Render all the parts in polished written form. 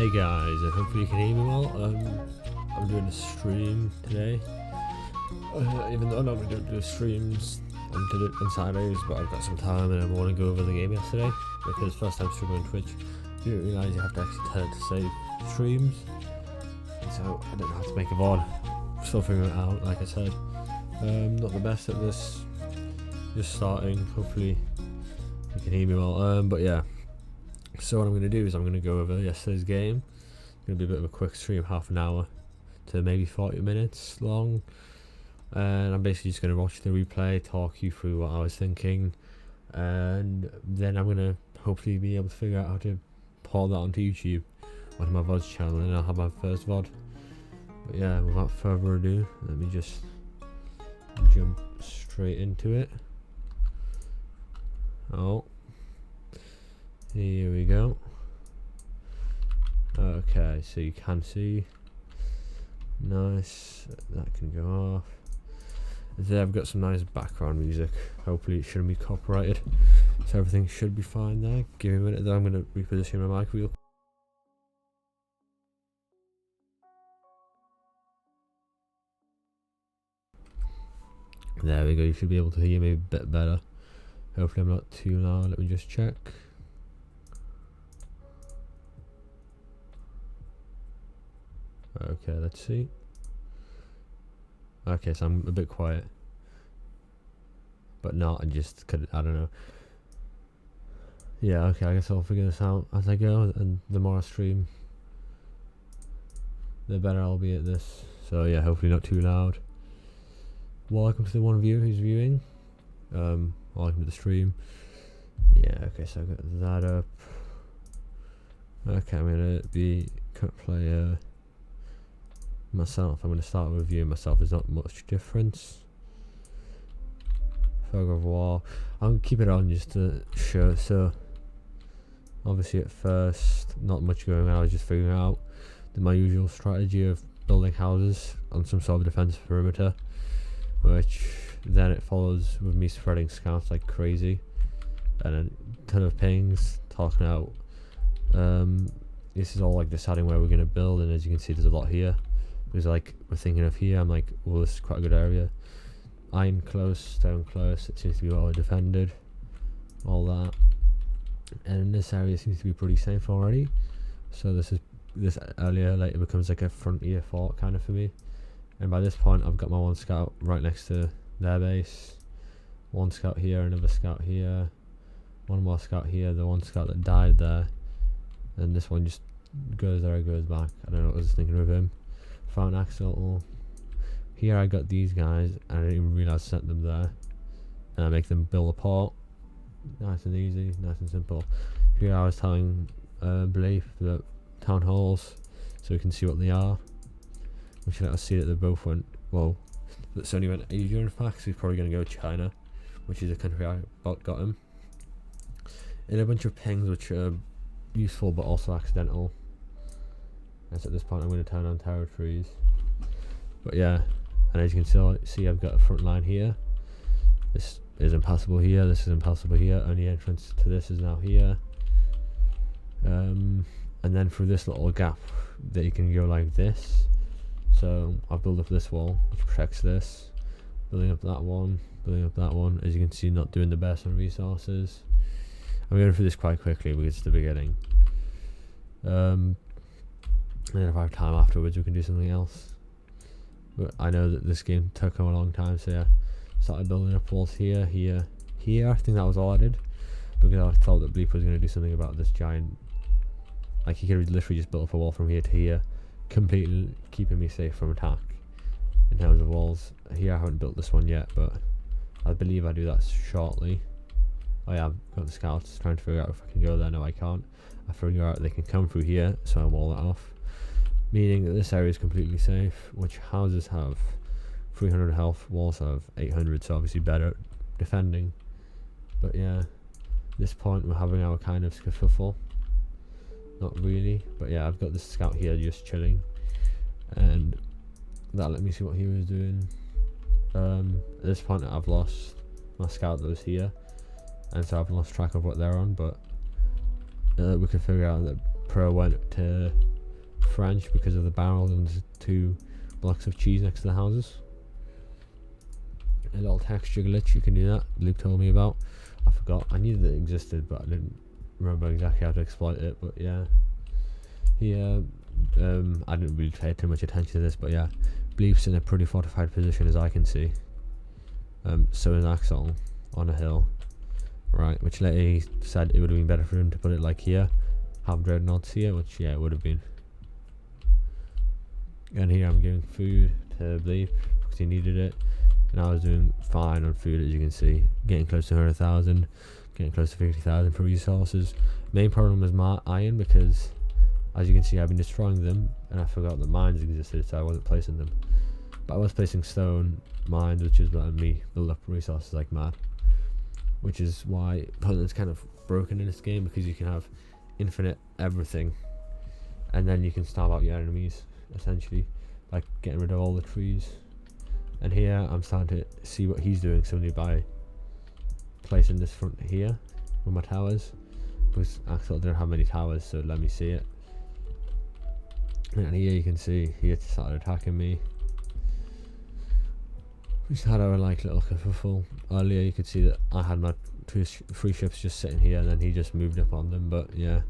Hey guys, and hopefully you can hear me well. I'm doing a stream today. Even though I normally don't do streams on Saturdays, but I've got some time and I want to go over the game yesterday because first time streaming on Twitch, you don't realise you have to actually tell it to save streams. And so I don't know how to make a VOD. Still figuring it out, like I said. Not the best at this. Just starting. Hopefully you can hear me well. But yeah. So what I'm going to do is I'm going to go over yesterday's game. It's going to be a bit of a quick stream, half an hour to maybe 40 minutes long. And I'm basically just going to watch the replay, talk you through what I was thinking. And then I'm going to hopefully be able to figure out how to port that onto YouTube, onto my VODs channel, and I'll have my first VOD. But yeah, without further ado, let me just jump straight into it. Oh. Here we go. Okay, so you can see. Nice. That can go off. There I've got some nice background music. Hopefully it shouldn't be copyrighted. So everything should be fine there. Give me a minute though, I'm going to reposition my mic wheel. There we go, you should be able to hear me a bit better. Hopefully I'm not too loud. Let me just check. Okay, let's see. Okay, so I'm a bit quiet, but not. I just could. I don't know. Yeah. Okay. I guess I'll figure this out as I go, and the more I stream, the better I'll be at this. So yeah, hopefully not too loud. Welcome to the one viewer who's viewing. Welcome to the stream. Yeah. Okay. So I got that up. Okay, I'm gonna be player. Myself, I'm going to start with viewing myself. There's not much difference. Fog of War. I'm going to keep it on just to show. So, obviously, at first, not much going on. I was just figuring out my usual strategy of building houses on some sort of defense perimeter, which then it follows with me spreading scouts like crazy, and a ton of pings talking out. This is all like deciding where we're going to build, and as you can see, there's a lot here. Because like we're thinking of here, I'm like, well, this is quite a good area. Iron close, stone close. It seems to be well defended. All that, and this area seems to be pretty safe already. So this area later becomes like a frontier fort kind of for me. And by this point, I've got my one scout right next to their base. One scout here, another scout here. One more scout here. The one scout that died there, and this one just goes there, goes back. I don't know what I was thinking of him. Found axle. Here I got these guys, and I didn't even realize I sent them there. And I make them build a port. Nice and easy, nice and simple. Here I was telling Belief the town halls, so we can see what they are. We should let us see that they both went. Well, that Sony went Asia. In fact, so he's probably going to go China, which is a country I got him. And a bunch of pings which are useful but also accidental. As at this point I'm going to turn on territories. But yeah, and as you can see I've got a front line here. This is impassable here, this is impassable here, only entrance to this is now here. And then through this little gap that you can go like this. So I'll build up this wall which protects this. Building up that one, building up that one. As you can see, not doing the best on resources. I'm going through this quite quickly because it's the beginning. And if I have time afterwards, we can do something else. But I know that this game took a long time, so yeah. Started building up walls here, here, here. I think that was all I did. Because I was told that Bleep was going to do something about this giant. Like, he could have literally just built up a wall from here to here, completely keeping me safe from attack in terms of walls. Here I haven't built this one yet, but I believe I do that shortly. Oh yeah, I've got the scouts trying to figure out if I can go there. No, I can't. I figure out they can come through here, so I wall that off. Meaning that this area is completely safe, which houses have 300 health, walls have 800, so obviously better defending. But yeah, at this point we're having our kind of scuffle. Not really, but yeah, I've got this scout here just chilling. And that let me see what he was doing. At this point I've lost my scout that was here, and so I've lost track of what they're on, but we could figure out that Pro went to French because of the barrel and the 2 blocks of cheese next to the houses. A little texture glitch, you can do that. Luke told me about. I forgot. I knew that it existed, but I didn't remember exactly how to exploit it. But yeah, I didn't really pay too much attention to this, but yeah, Bleep's in a pretty fortified position as I can see. So is Axel on a hill, right? Which later he said it would have been better for him to put it like here, have dreadnoughts here, which yeah, it would have been. And here I'm giving food to Bleep because he needed it, and I was doing fine on food, as you can see, getting close to 100,000, getting close to 50,000 for resources. Main problem was my iron, because as you can see I've been destroying them and I forgot that mines existed, so I wasn't placing them. But I was placing stone mines, which is letting me build up resources like mad, which is why Puntland's kind of broken in this game, because you can have infinite everything and then you can starve out your enemies essentially, like getting rid of all the trees. And here I'm starting to see what he's doing simply by placing this front here with my towers, because Axel didn't have many towers, so let me see it. And here you can see he had started attacking me. We just had our like little kerfuffle. Earlier you could see that I had my 3 ships just sitting here, and then he just moved up on them. But yeah,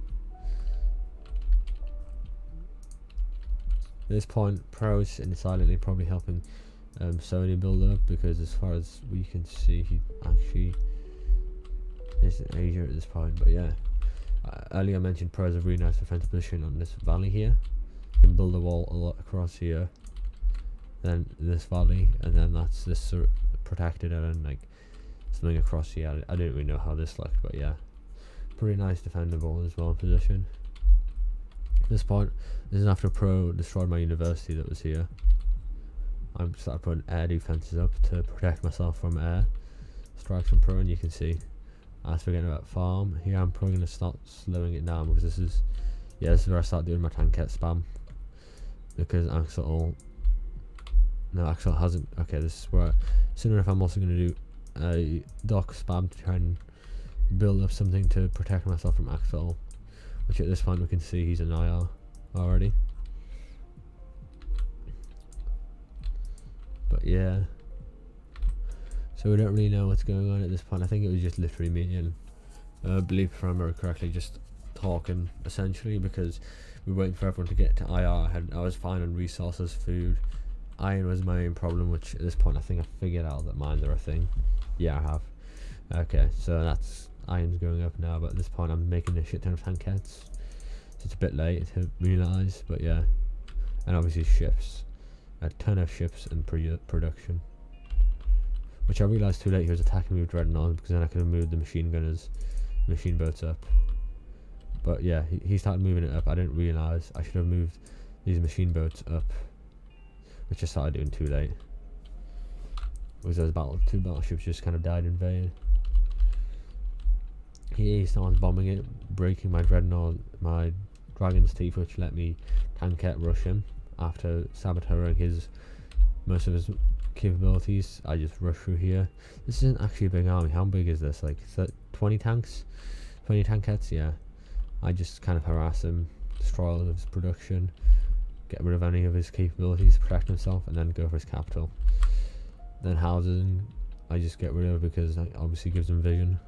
at this point Pro's sitting silently, probably helping Sony build up, because as far as we can see he actually is in Asia at this point. But yeah, earlier I mentioned Pro has a really nice defensive position on this valley here. You can build a wall a lot across here, then this valley, and then that's this sort of protected, and then like something across here. I didn't really know how this looked, but yeah, pretty nice defendable as well position. At this point, this is after Pro destroyed my university that was here. I started putting air defenses up to protect myself from air strikes from Pro, and you can see as forgetting about farm here, I'm probably going to start slowing it down, because this is where I start doing my tankette spam, because Axel hasn't. Okay, this is where soon enough I'm also going to do a dock spam to try and build up something to protect myself from Axel, which at this point we can see he's an IR already. But yeah, so we don't really know what's going on at this point. I think it was just literally me and Bleep, if I remember correctly, just talking essentially, because we were waiting for everyone to get to IR. I was fine on resources, food. Iron was my main problem, which at this point I think I figured out that mines are a thing. Yeah, I have. Okay, so that's iron's going up now, but at this point I'm making a shit ton of tankettes, so it's a bit late to realise. But yeah, and obviously ships, a ton of ships in production, which I realised too late he was attacking me with dreadnoughts, because then I could have moved the machine boats up. But yeah, he started moving it up. I didn't realise I should have moved these machine boats up, which I started doing too late, because those 2 battleships just kind of died in vain. He started bombing it, breaking my dreadnought, my dragon's teeth, which let me tankette rush him after sabotaging most of his capabilities. I just rushed through here. This isn't actually a big army. How big is this? Like 20 tanks, 20 tankettes. Yeah, I just kind of harass him, destroy all of his production, get rid of any of his capabilities, protect himself, and then go for his capital. Then housing, I just get rid of, because it obviously gives him vision.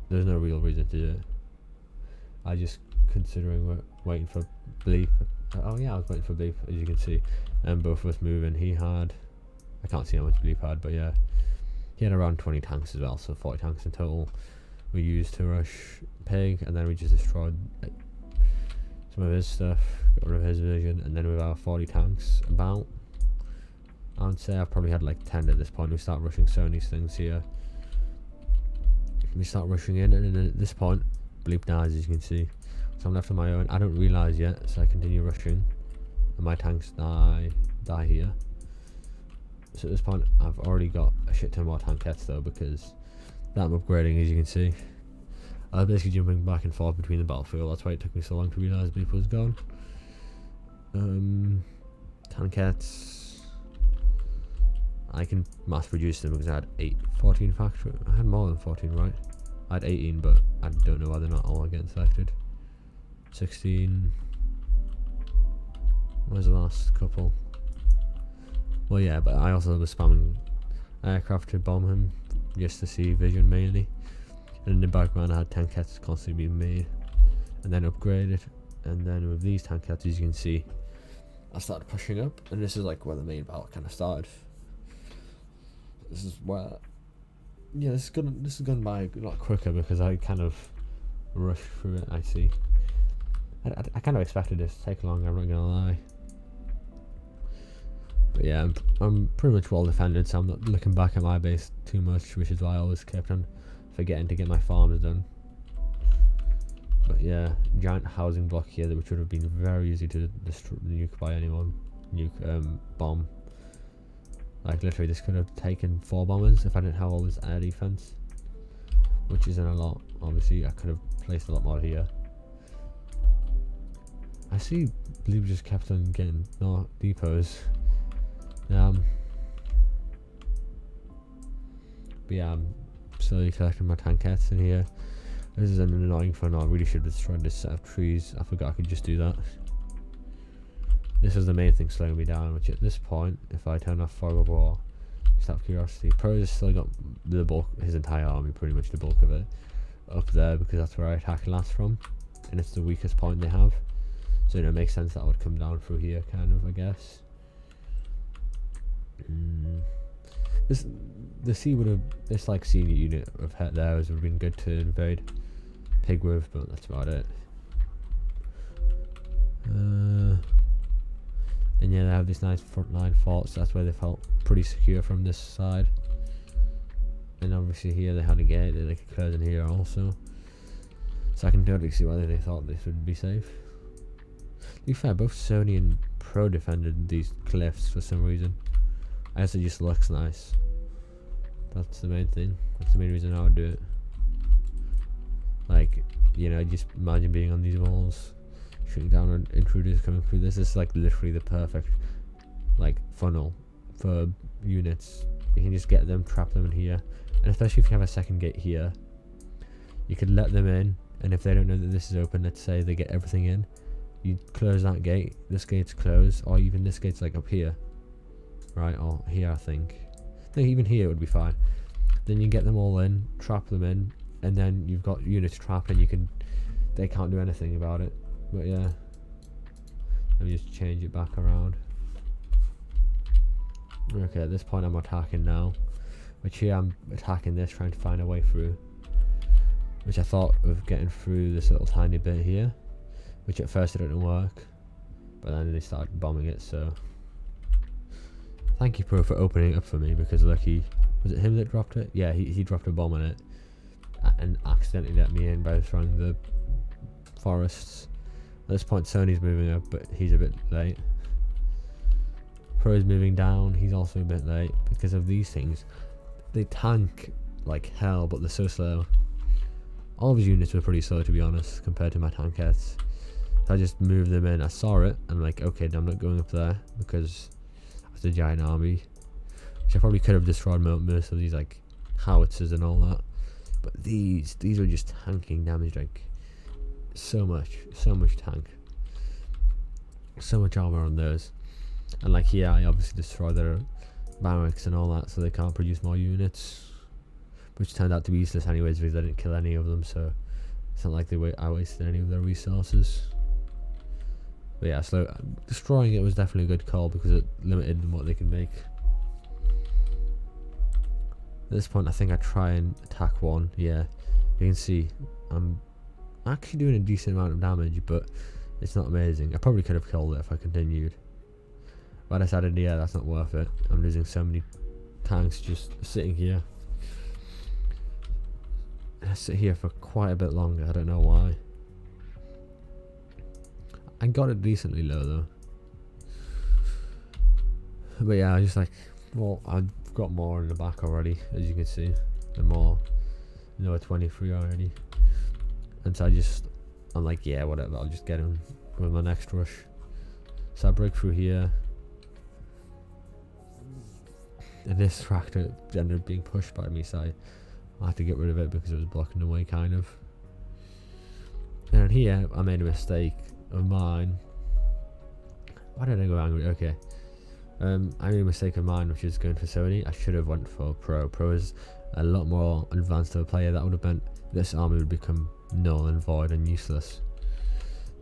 There's no real reason to do it. I just considering waiting for Bleep. Oh yeah, I was waiting for Bleep, as you can see, and both of us moving. He had, I can't see how much Bleep had, but yeah, he had around 20 tanks as well, so 40 tanks in total we used to rush Pig, and then we just destroyed some of his stuff, got rid of his vision, and then with our 40 tanks about, I would say I've probably had like 10 at this point. We start rushing Sony's things here. We start rushing in, and then at this point Bleep dies, as you can see. So I'm left on my own. I don't realise yet, so I continue rushing, and my tanks die here. So at this point I've already got a shit ton more tankettes though, because that I'm upgrading, as you can see. I was basically jumping back and forth between the battlefield. That's why it took me so long to realise Bleep was gone. Tankettes, I can mass produce them because I had 14 factory. I had more than 14, right? I had 18, but I don't know why they're not all getting selected. 16. was the last couple. Well, yeah, but I also was spamming aircraft to bomb him just to see vision mainly. And in the background I had tankettes constantly being made and then upgraded. And then with these tankettes, as you can see, I started pushing up, and this is like where the main battle kind of started. This is where, yeah, this is gone by a lot quicker because I kind of rushed through it. I see. I kind of expected this to take longer, I'm not gonna lie. But yeah, I'm pretty much well defended, so I'm not looking back at my base too much, which is why I always kept on forgetting to get my farms done. But yeah, giant housing block here, which would have been very easy to nuke by anyone. Bomb. Like literally, this could have taken 4 bombers if I didn't have all this air defense, which isn't a lot. Obviously, I could have placed a lot more here. I see blue just kept on getting no depots. But yeah, I'm slowly collecting my tankettes in here. This is an annoying fun. I really should have destroyed this set of trees. I forgot I could just do that. This is the main thing slowing me down, which at this point, if I turn off fog of war, just out of curiosity, Pro has still got the bulk, his entire army, pretty much the bulk of it, up there, because that's where I attack last from, and it's the weakest point they have. So it makes sense that I would come down through here, kind of, I guess. This like senior unit of theirs would have been good to invade Pig with, but that's about it. And yeah, they have this nice frontline forts. That's where they felt pretty secure from this side. And obviously here they had a gate that they could close in here also. So I can totally see why they thought this would be safe. To be fair, both Sony and Pro defended these cliffs for some reason. I guess it just looks nice. That's the main thing. That's the main reason I would do it. Like, you know, just imagine being on these walls, shooting down on intruders coming through. This is like literally the perfect like funnel for units. You can just get them, trap them in here, and especially if you have a second gate here, you could let them in. And if they don't know that this is open, let's say they get everything in, you close that gate. This gate's closed, or even this gate's like up here, right? Or here, I think. No, even here would be fine. Then you get them all in, trap them in, and then you've got units trapped, and they can't do anything about it. But yeah, let me just change it back around. Okay, at this point I'm attacking now, which here I'm attacking this, trying to find a way through, which I thought of getting through this little tiny bit here, which at first it didn't work, but then they started bombing it. So thank you, Pro, for opening it up for me, because lucky, was it him that dropped it? Yeah, he dropped a bomb on it and accidentally let me in by destroying the forests. At this point Sony's moving up, but he's a bit late. Pro's moving down, he's also a bit late, because of these things. They tank like hell, but they're so slow. All of his units were pretty slow, to be honest, compared to my tankettes. So I just moved them in. I saw it, and I'm like, okay, I'm not going up there, because it's a giant army, which I probably could have destroyed most of these like howitzers and all that. But these were just tanking damage, like so much tank, so much armor on those. And like here, I obviously destroyed their barracks and all that, so they can't produce more units, which turned out to be useless anyways, because I didn't kill any of them. So it's not like I wasted any of their resources. But yeah, so destroying it was definitely a good call, because it limited what they could make. At this point I think I try and attack one. Yeah, you can see I'm actually doing a decent amount of damage, but it's not amazing. I probably could have killed it if I continued, but I decided, yeah, that's not worth it. I'm losing so many tanks just sitting here. I sit here for quite a bit longer, I don't know why. I got it decently low though. But yeah, I just like, well, I've got more in the back already, as you can see. And more, you know, 23 already. And so I'm like, yeah, whatever, I'll just get him with my next rush. So I break through here. And this tractor ended up being pushed by me, so I had to get rid of it because it was blocking the way, kind of. And here, I made a mistake of mine. Why did I go angry? Okay. I made a mistake of mine, which is going for Sony. I should have went for Pro. Pro is a lot more advanced of a player. That would have meant this army would become null and void and useless.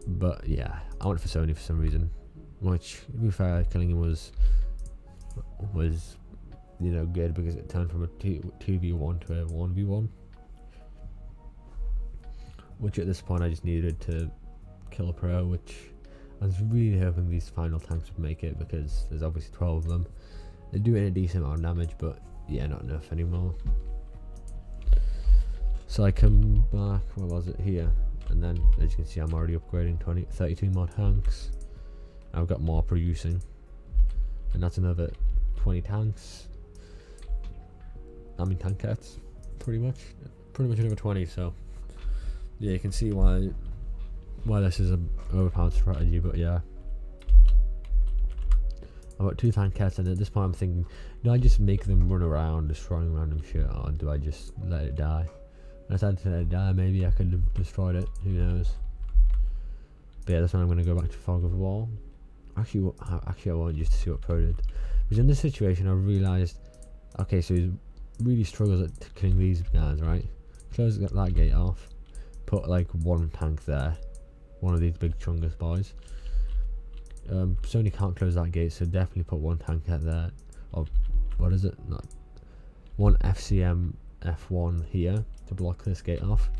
But yeah, I went for Sony for some reason. Which, to be fair, killing him was you know, good because it turned from a 2v1 to a 1v1. Which at this point I just needed to kill a Pro, which I was really hoping these final tanks would make it because there's obviously 12 of them. They're doing a decent amount of damage, but yeah, not enough anymore. So I come back, where was it? Here. And then, as you can see, I'm already upgrading 32 more tanks. I've got more producing. And that's another 20 tanks. I mean tankettes, pretty much another 20, so yeah, you can see why this is an overpowered strategy. But yeah, I've got 2 tankettes, and at this point I'm thinking, do I just make them run around destroying random shit, or do I just let it die? And I decided to let it die. Maybe I could have destroyed it, who knows. But yeah, that's when I'm going to go back to Fog of War. Actually I won't, just to see what Pro did. Because in this situation I realised, okay, so he really struggles at killing these guys, right? Close that gate off, put like 1 tank there, one of these big chungus boys. Sony can't close that gate, so definitely put 1 tank out there, or what is it, not 1 FCM F1 here to block this gate off,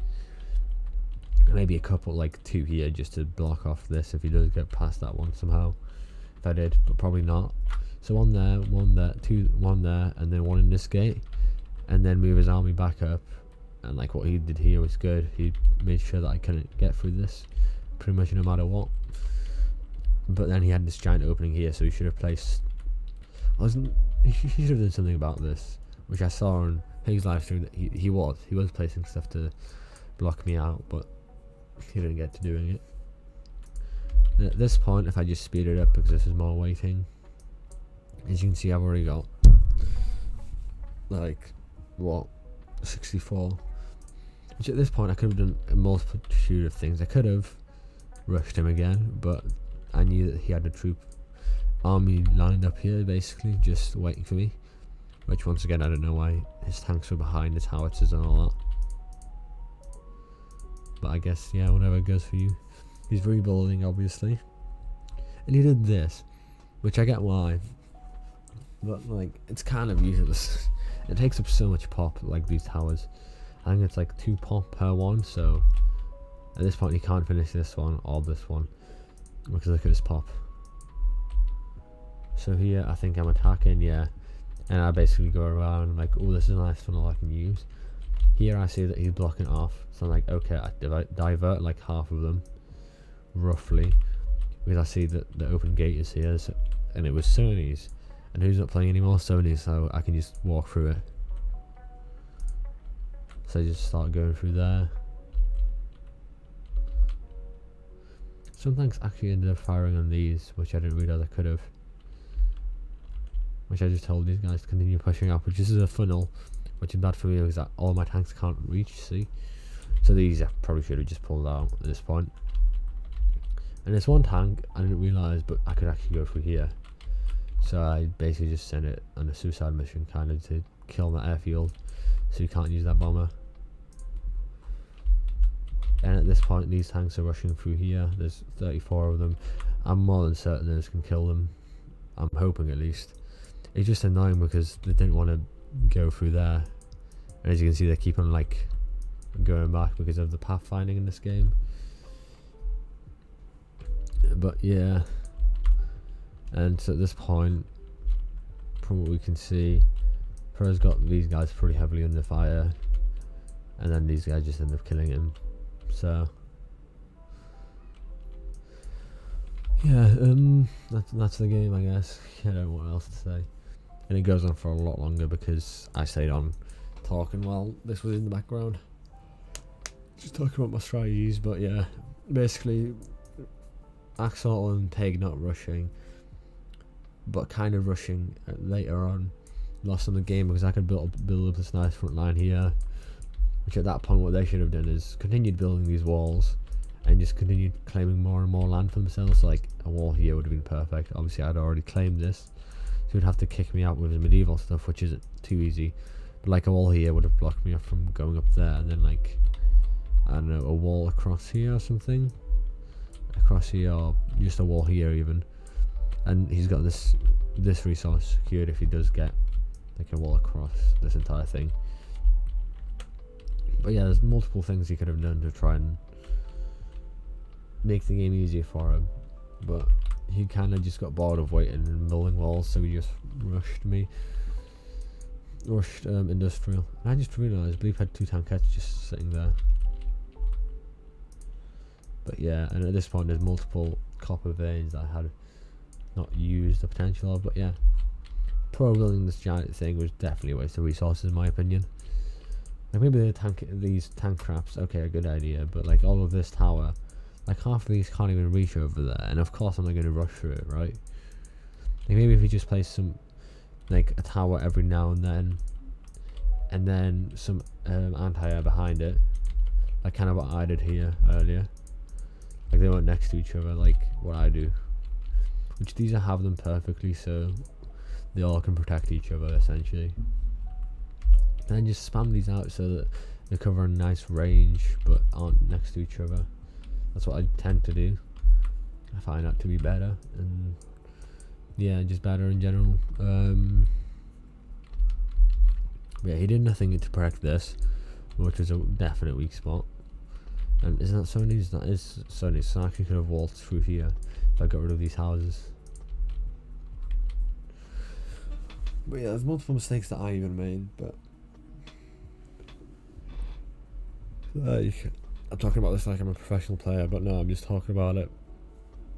and maybe a couple, like 2 here, just to block off this if he does get past that one somehow. If I did, but probably not. So 1 there, 1 there, 2, 1 there, and then 1 in this gate, and then move his army back up. And like what he did here was good. He made sure that I couldn't get through this pretty much no matter what. But then he had this giant opening here, so he should have placed, he should have done something about this, which I saw on his live stream that he was placing stuff to block me out, but he didn't get to doing it. And at this point, if I just speed it up because this is more waiting, as you can see, I've already got like what, 64. Which at this point I could have done a multitude of things. I could have rushed him again, but I knew that he had a troop army lined up here, basically just waiting for me. Which once again, I don't know why his tanks were behind his howitzers and all that. But I guess, yeah, whatever goes for you. He's rebuilding, obviously, and he did this, which I get why, but like it's kind of useless. It takes up so much pop, like these towers. I think it's like 2 pop per one, so at this point he can't finish this one or this one because look at his pop. So here I think I'm attacking, yeah, and I basically go around like, oh, this is a nice funnel I can use. Here I see that he's blocking off, so I'm like, okay, I divert like half of them roughly, because I see that the open gate is here, so, and it was Sony's, and who's not playing anymore? Sony, so I can just walk through it. So I just start going through there. Some tanks actually ended up firing on these, which I didn't realise I could have. Which I just told these guys to continue pushing up, which this is a funnel, which is bad for me because all my tanks can't reach, see? So these I probably should have just pulled out at this point. And there's 1 tank I didn't realise, but I could actually go through here. So I basically just sent it on a suicide mission, kind of to kill that airfield, so you can't use that bomber. And at this point these tanks are rushing through here. There's 34 of them. I'm more than certain this can kill them. I'm hoping, at least. It's just annoying because they didn't want to go through there. And as you can see, they keep on like going back because of the pathfinding in this game. But yeah, and so at this point, from what we can see, Pro's got these guys pretty heavily under fire, and then these guys just end up killing him. So yeah, that's the game, I guess. I don't know what else to say. And it goes on for a lot longer because I stayed on talking while this was in the background, just talking about my strategies. But yeah, basically Axel and Peg not rushing, but kind of rushing later on, lost on the game because I could build up this nice front line here, which at that point what they should have done is continued building these walls and just continued claiming more and more land for themselves. So like a wall here would have been perfect. Obviously I'd already claimed this, so he'd have to kick me out with his medieval stuff, which isn't too easy. But like a wall here would have blocked me off from going up there, and then like, I don't know, a wall across here or something, across here, or just a wall here even. And he's got this resource secured if he does get like a wall across this entire thing. But yeah, there's multiple things he could have done to try and make the game easier for him, but he kind of just got bored of waiting and building walls, so he just rushed industrial. And I just realised Bleep had 2 tankettes just sitting there. But yeah, and at this point there's multiple copper veins that I had not used the potential of. But yeah, pro building this giant thing was definitely a waste of resources in my opinion. Like maybe these tank traps, okay, a good idea, but like all of this tower, like half of these can't even reach over there, and of course I'm not going to rush through it, right? Like maybe if we just place some, like a tower every now and then some anti-air behind it, like kind of what I did here earlier. Like they weren't next to each other like what I do, which these I have them perfectly so they all can protect each other essentially. And then just spam these out so that they cover a nice range but aren't next to each other. That's what I tend to do. I find that to be better, and yeah, just better in general. Yeah, he did nothing to protect this, which was a definite weak spot. And isn't that Sony's? That is Sony's, so I could have waltzed through here if I got rid of these houses. But yeah, there's multiple mistakes that I even made, but like, I'm talking about this like I'm a professional player, but no, I'm just talking about it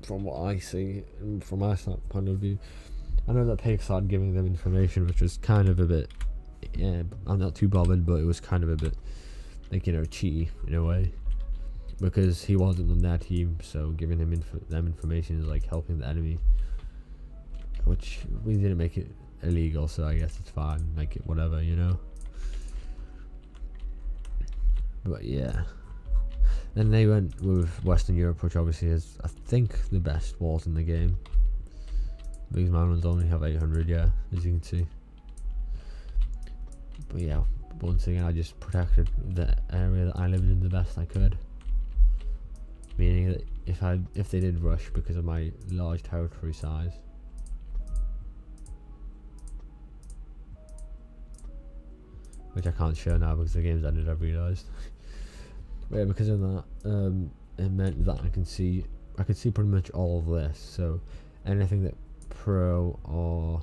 from what I see and from my point of view. I know that Pig started giving them information, which was kind of a bit, yeah, I'm not too bothered, but it was kind of a bit, like, you know, cheaty in a way, because he wasn't on their team, so giving him them information is like helping the enemy, which we didn't make it illegal, so I guess it's fine, like whatever, you know. But yeah, then they went with Western Europe, which obviously is, I think, the best walls in the game, because my ones only have 800, yeah, as you can see. But yeah, once again I just protected the area that I lived in the best I could, meaning that if they did rush because of my large territory size, which I can't show now because the game's ended, I've realised. But yeah, because of that, it meant that I could see pretty much all of this. So anything that Pro or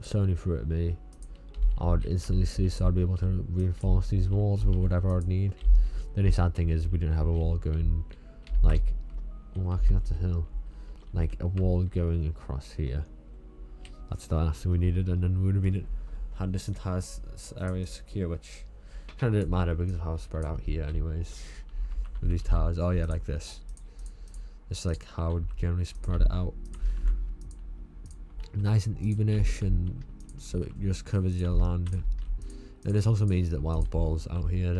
Sony threw at me, I would instantly see, so I'd be able to reinforce these walls with whatever I'd need. The only sad thing is we didn't have a wall going, like, oh, actually that's a hill, like a wall going across here. That's the last thing we needed, and then we would have had this entire area secure, which kind of didn't matter because of how spread out here anyways with these towers. Oh yeah, like this. It's like how I would generally spread it out, nice and evenish, and so it just covers your land. And this also means that wild balls out here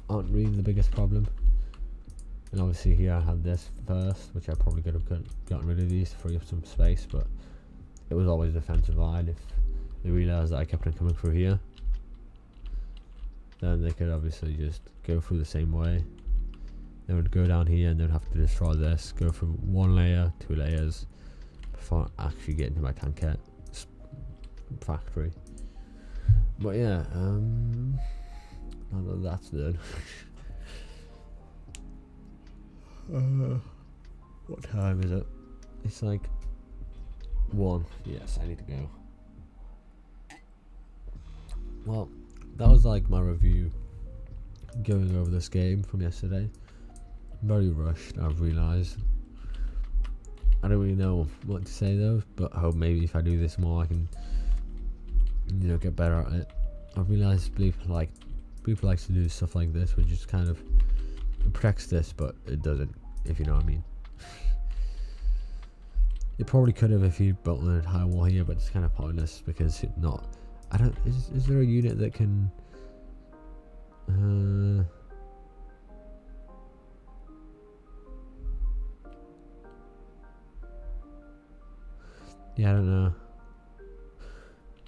aren't really the biggest problem. And obviously here I had this first, which I probably could have gotten rid of these to free up some space, but it was always a defensive line. If they realised that I kept on coming through here, then they could obviously just go through the same way. They would go down here and they'd have to destroy this, go through 1 layer, 2 layers before actually getting to my tankette factory. But yeah, now that that's done. What time is it? It's like 1. Yes, I need to go. Well, that was like my review going over this game from yesterday. Very rushed, I've realised. I don't really know what to say though, but I hope maybe if I do this more I can, you know, get better at it. I've realised people likes to do stuff like this, which is kind of, it protects this but it doesn't, if you know what I mean. It probably could have if you built an entire wall here, but it's kind of pointless because it's not. Is there a unit that can Yeah, I don't know.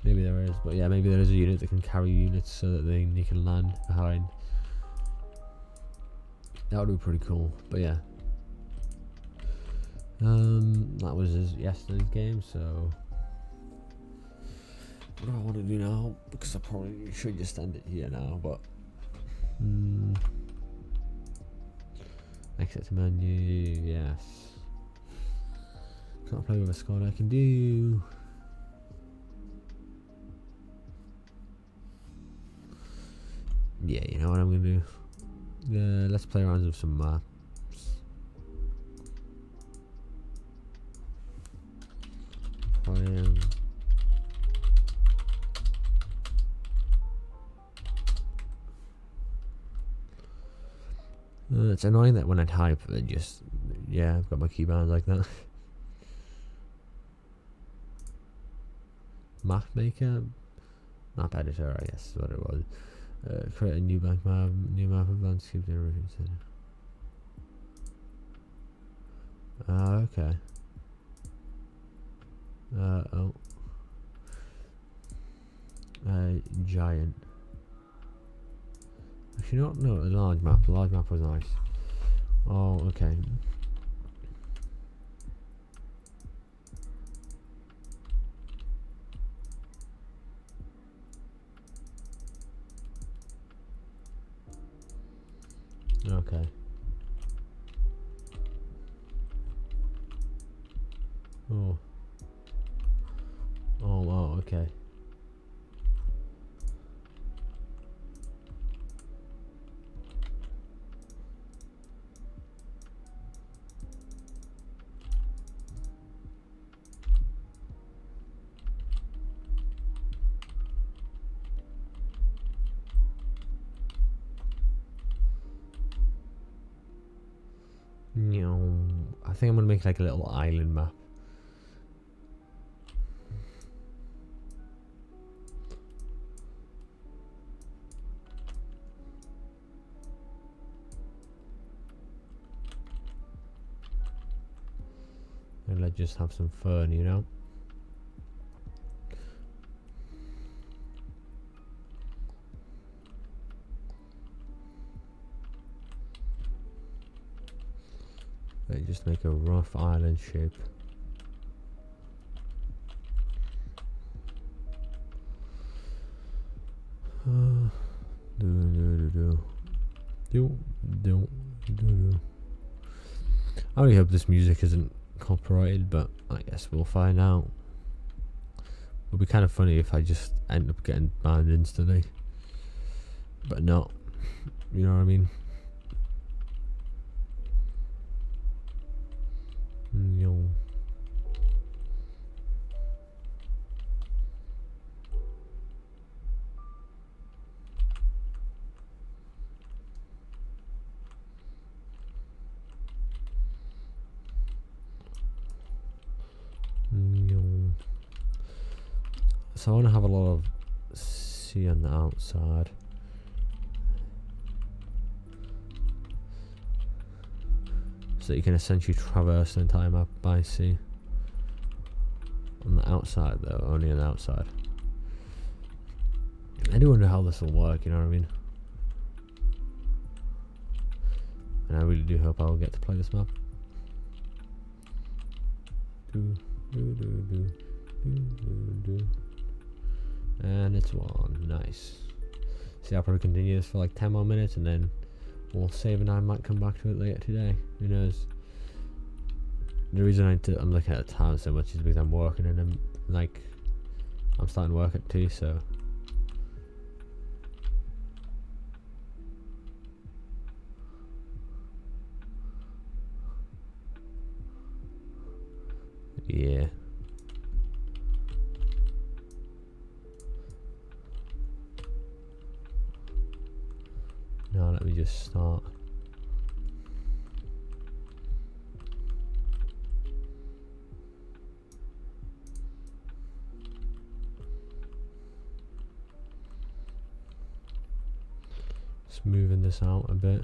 Maybe there is, but yeah, maybe there is a unit that can carry units so that then you can land behind. That would be pretty cool, but yeah. That was yesterday's game, so what do I want to do now? Because I probably should just end it here now, but exit to menu, yes. Can't play with a squad I can do. Yeah, you know what I'm gonna do? Let's play around with some maps. It's annoying that when I type, it just, yeah, I've got my keyboard like that. Map maker, map editor, I guess is what it was. Create a new blank map, new map of landscape generation center. Okay. Oh. Giant. Actually, not no, a large map. A large map was nice. Oh, okay. Okay. Oh. Oh, wow, okay. I think I'm gonna make like a little island map. And let's just have some fun, you know? Let's just make a rough island shape. I really hope this music isn't copyrighted, but I guess we'll find out. It would be kind of funny if I just end up getting banned instantly, but not. You know what I mean? So I want to have a lot of sea on the outside. So you can essentially traverse the entire map by sea. On the outside though, only on the outside. I do wonder how this will work, you know what I mean? And I really do hope I will get to play this map. And it's one. Nice. See, I'll probably continue this for like 10 more minutes and then we'll save, and I might come back to it later today. Who knows? The reason I'm looking at the time so much is because I'm working, and I'm starting work at 2, so yeah. Now let me just start. smoothing this out a bit.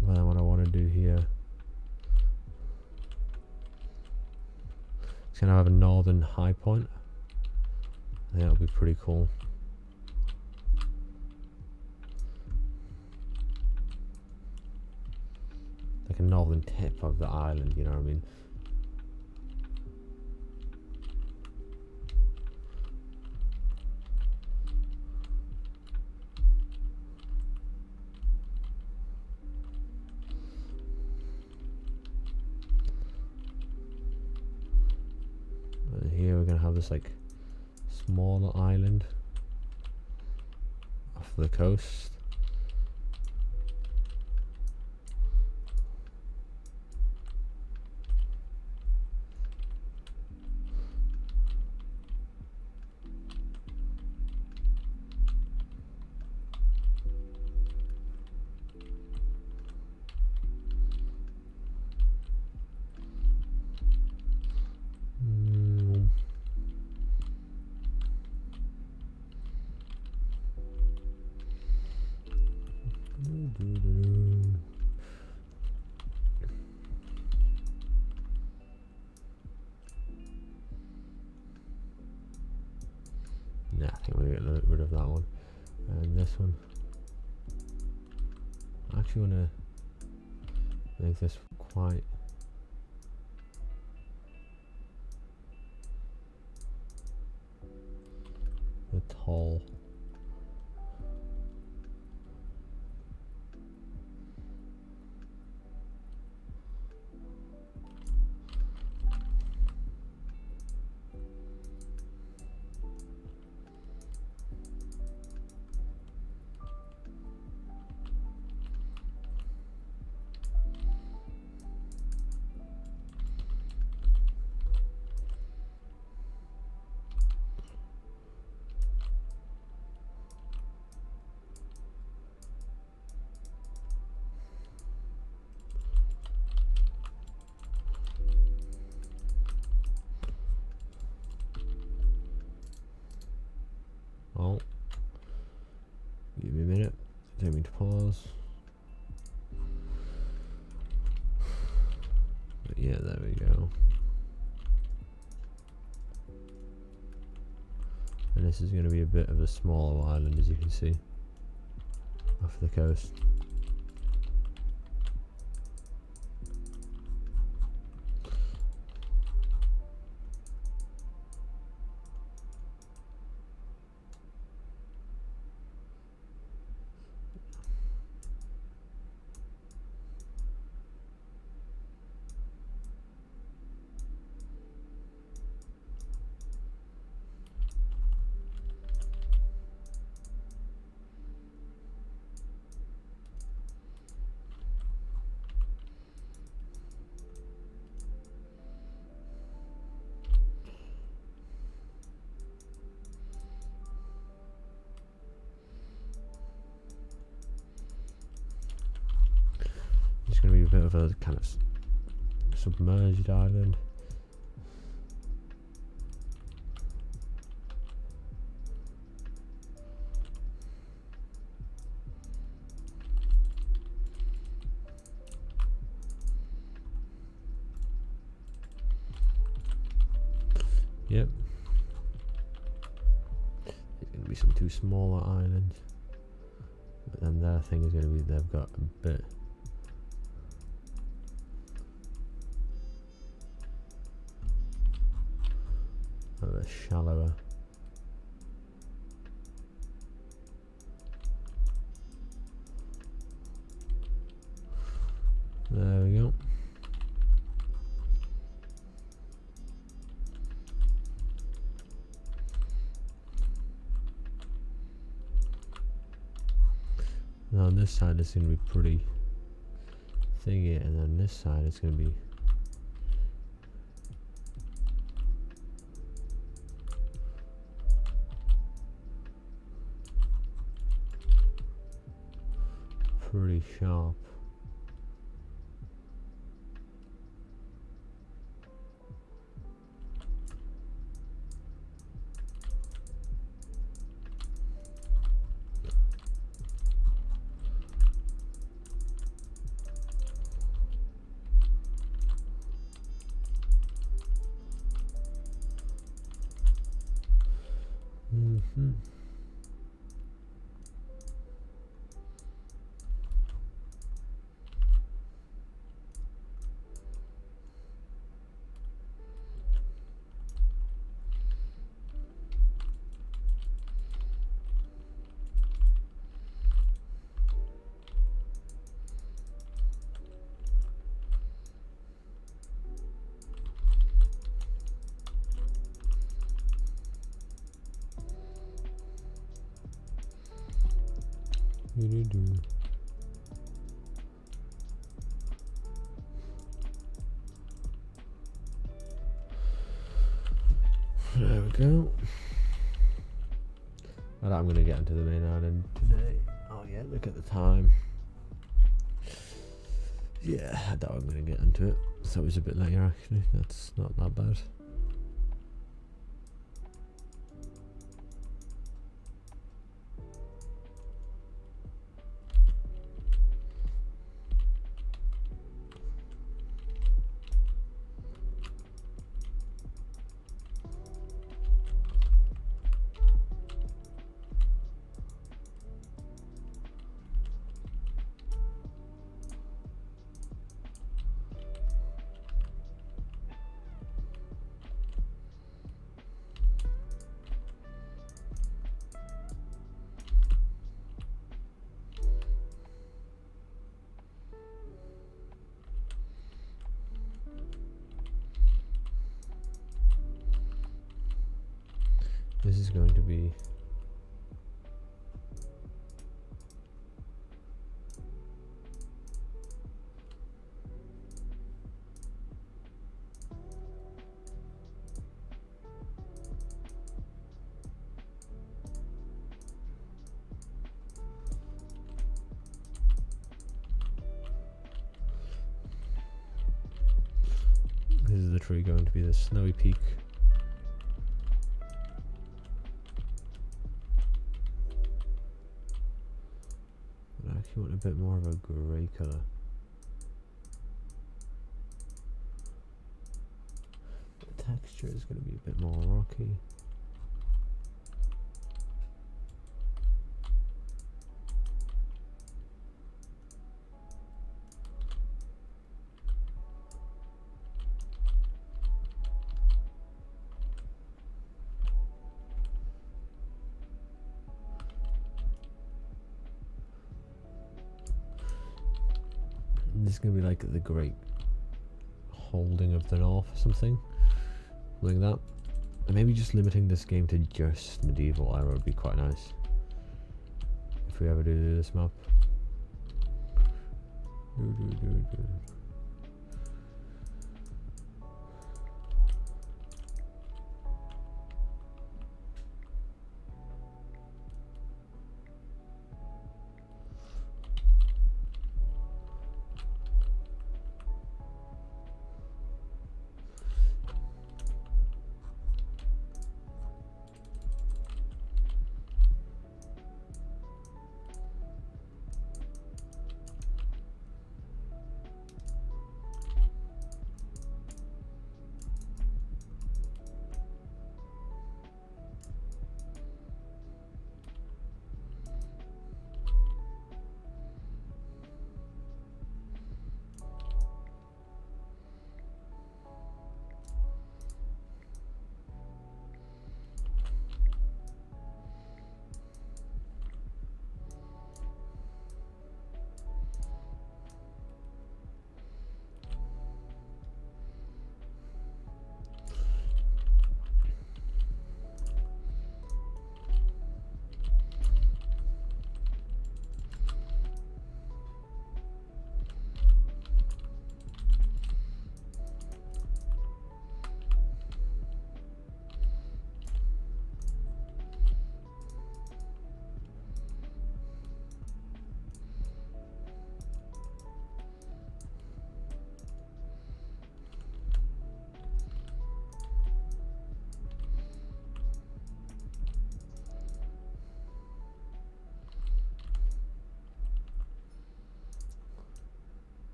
Well, then what I want to do here, it's going to have a northern high point. I think that'll be pretty cool. Like a northern tip of the island, you know what I mean? And here we're going to have this like smaller island off the coast. Nah, I think we're gonna get rid of that one. And this one, I actually want to make this quite tall. Oh, give me a minute. Don't mean to pause. But yeah, there we go. And this is going to be a bit of a smaller island, as you can see, off the coast. It's going to be a bit of a kind of submerged island. Yep. It's going to be some two smaller islands. But then their thing is going to be they've got a bit of a shallower. There we go. Now on this side it's going to be pretty thingy, and then this side it's going to be pretty sharp. There we go. Well, I'm going to get into the main island today. Oh yeah, look at the time. Yeah, I doubt I'm going to get into it. So it was a bit later actually. That's not that bad. This is going to be this is the tree going to be the snowy peak. I actually want a bit more of a grey colour. The texture is going to be a bit more rocky. This is going to be like the great holding of the north or something like that. And maybe just limiting this game to just medieval era would be quite nice if we ever do this map.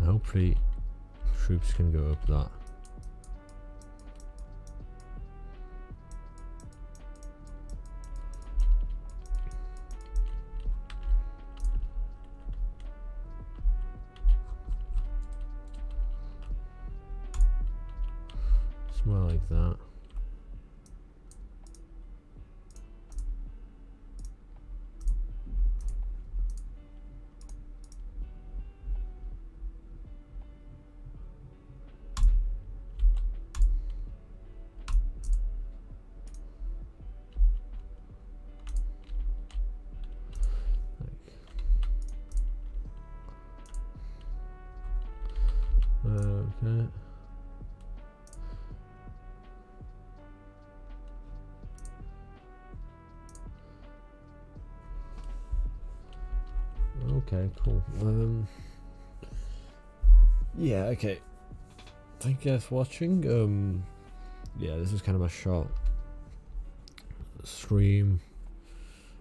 Hopefully troops can go up that. Somewhere like that. Okay. Okay, cool. Yeah, okay. Thank you guys for watching. Yeah, this is kind of a short stream.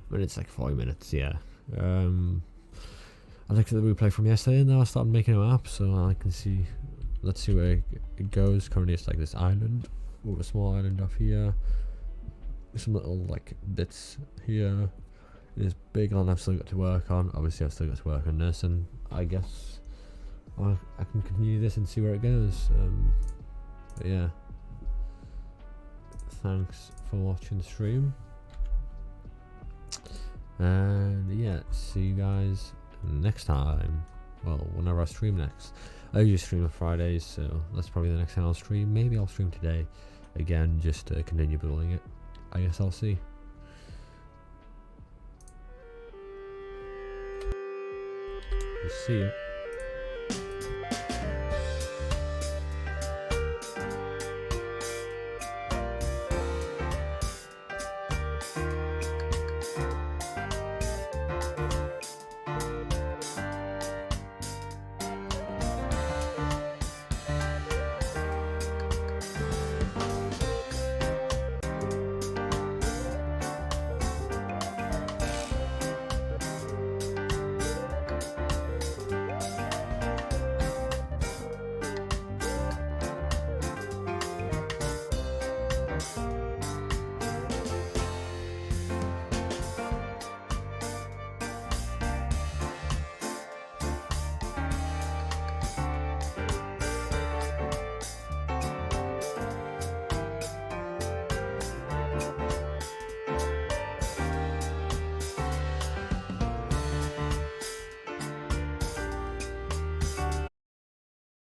I mean, it's like 40 minutes, yeah. I looked at the replay from yesterday and now I started making a map so I can see. Let's see where it goes. Currently it's like this island, with a small island off here, some little like bits here. This big one I've still got to work on. Obviously I've still got to work on this, and I guess I can continue this and see where it goes. But yeah, thanks for watching the stream, and yeah, see you guys next time. Well, whenever I stream next. I usually stream on Fridays, so that's probably the next time I'll stream. Maybe I'll stream today again just to continue building it. I guess I'll see. See you.